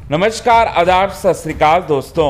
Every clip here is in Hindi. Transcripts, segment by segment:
नमस्कार, आदाब, सत श्री अकाल दोस्तों।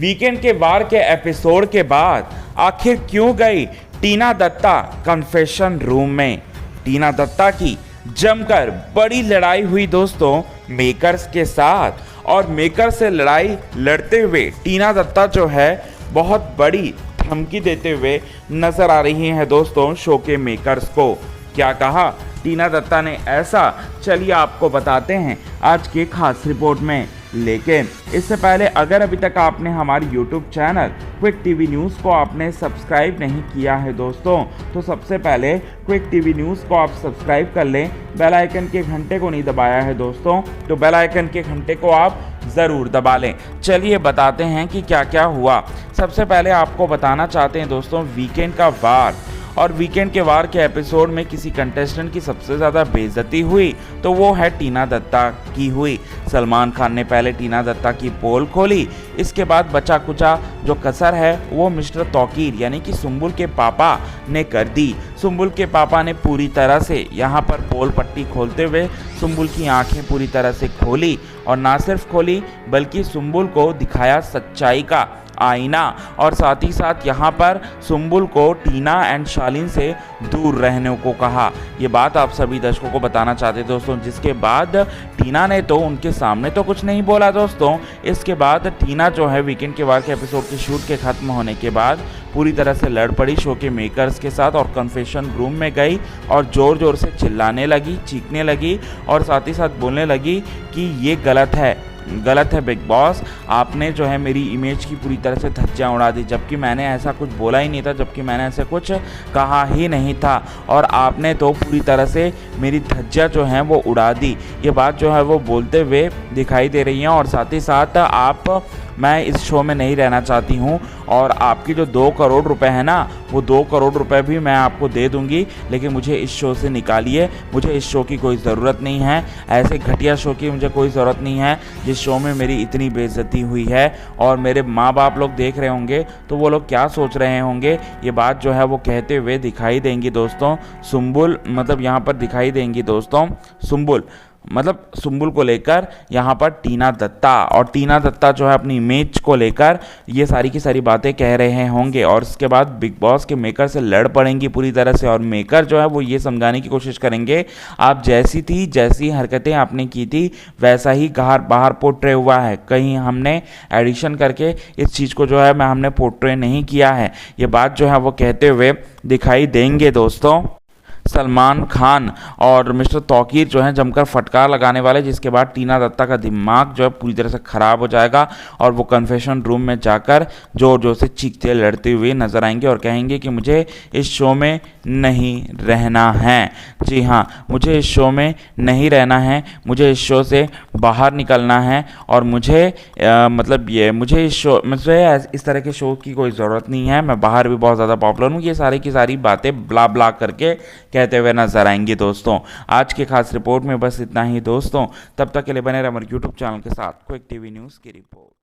वीकेंड के वार के एपिसोड के बाद आखिर क्यों गई टीना दत्ता कन्फेशन रूम में। टीना दत्ता की जमकर बड़ी लड़ाई हुई दोस्तों मेकर्स के साथ, और मेकर से लड़ाई लड़ते हुए टीना दत्ता जो है बहुत बड़ी धमकी देते हुए नजर आ रही हैं दोस्तों शो के मेकर्स को। क्या कहा टीना दत्ता ने ऐसा, चलिए आपको बताते हैं आज के खास रिपोर्ट में। लेकिन इससे पहले अगर अभी तक आपने हमारी YouTube channel quick TV news को आपने सब्सक्राइब नहीं किया है दोस्तों, तो सबसे पहले क्विक टीवी न्यूज़ को आप सब्सक्राइब कर लें। बेल आइकन के घंटे को नहीं दबाया है दोस्तों, तो बेल आइकन के घंटे को आप ज़रूर दबा लें। चलिए बताते हैं कि क्या क्या हुआ। सबसे पहले आपको बताना चाहते हैं दोस्तों वीकेंड का वार, और वीकेंड के वार के एपिसोड में किसी कंटेस्टेंट की सबसे ज़्यादा बेइज्जती हुई तो वो है टीना दत्ता की हुई। सलमान खान ने पहले टीना दत्ता की पोल खोली, इसके बाद बचा कुचा जो कसर है वो मिस्टर तौकीर यानी कि सुंबुल के पापा ने कर दी। सुंबुल के पापा ने पूरी तरह से यहाँ पर पोल पट्टी खोलते हुए सुंबुल की आंखें पूरी तरह से खोली, और ना सिर्फ खोली बल्कि सुंबुल को दिखाया सच्चाई का आईना, और साथ ही साथ यहाँ पर सुंबुल को टीना एंड शालीन से दूर रहने को कहा। ये बात आप सभी दर्शकों को बताना चाहते दोस्तों, जिसके बाद टीना ने तो उनके सामने तो कुछ नहीं बोला दोस्तों। इसके बाद टीना जो है वीकेंड के वार के एपिसोड के शूट के खत्म होने के बाद पूरी तरह से लड़ पड़ी शो के मेकर्स के साथ, और कन्फेशन रूम में गई और ज़ोर ज़ोर से चिल्लाने लगी, चीखने लगी, और साथ ही साथ बोलने लगी कि ये गलत है बिग बॉस, आपने जो है मेरी इमेज की पूरी तरह से धज्जियां उड़ा दी, जबकि मैंने ऐसा कुछ बोला ही नहीं था, जबकि मैंने ऐसे कुछ कहा ही नहीं था, और आपने तो पूरी तरह से मेरी धज्जियां जो हैं वो उड़ा दी। ये बात जो है वो बोलते हुए दिखाई दे रही हैं, और साथ ही साथ मैं इस शो में नहीं रहना चाहती हूँ, और आपकी जो 2 करोड़ रुपए है ना, वो 2 करोड़ रुपए भी मैं आपको दे दूँगी, लेकिन मुझे इस शो से निकालिए। मुझे इस शो की कोई ज़रूरत नहीं है, ऐसे घटिया शो की मुझे कोई ज़रूरत नहीं है जिस शो में मेरी इतनी बेइज्जती हुई है। और मेरे माँ बाप लोग देख रहे होंगे तो वो लोग क्या सोच रहे होंगे, ये बात जो है वो कहते हुए दिखाई देंगी दोस्तों सुंबुल, मतलब यहाँ पर दिखाई देंगी दोस्तों सुंबुल को लेकर यहाँ पर टीना दत्ता, और टीना दत्ता जो है अपनी इमेज को लेकर ये सारी की सारी बातें कह रहे होंगे, और इसके बाद बिग बॉस के मेकर से लड़ पड़ेंगी पूरी तरह से, और मेकर जो है वो ये समझाने की कोशिश करेंगे आप जैसी हरकतें आपने की थी वैसा ही बाहर पोर्ट्रे हुआ है, कहीं हमने एडिशन करके इस चीज़ को जो है हमने पोर्ट्रे नहीं किया है। ये बात जो है वो कहते हुए दिखाई देंगे दोस्तों सलमान खान, और मिस्टर तौकीर जो है जमकर फटकार लगाने वाले, जिसके बाद टीना दत्ता का दिमाग जो है पूरी तरह से ख़राब हो जाएगा, और वो कन्फेशन रूम में जाकर जोर जोर से चीखते लड़ते हुए नजर आएंगे और कहेंगे कि मुझे इस शो में नहीं रहना है। जी हाँ, मुझे इस शो में नहीं रहना है, मुझे इस शो से बाहर निकलना है, और मुझे इस तरह के शो की कोई ज़रूरत नहीं है, मैं बाहर भी बहुत ज़्यादा पॉपुलर हूँ। ये सारी की सारी बातें ब्ला ब्ला करके कहते हुए नजर आएंगे दोस्तों। आज के खास रिपोर्ट में बस इतना ही दोस्तों, तब तक के लिए बने रहे हमारे YouTube चैनल के साथ क्विक टीवी न्यूज़ की रिपोर्ट।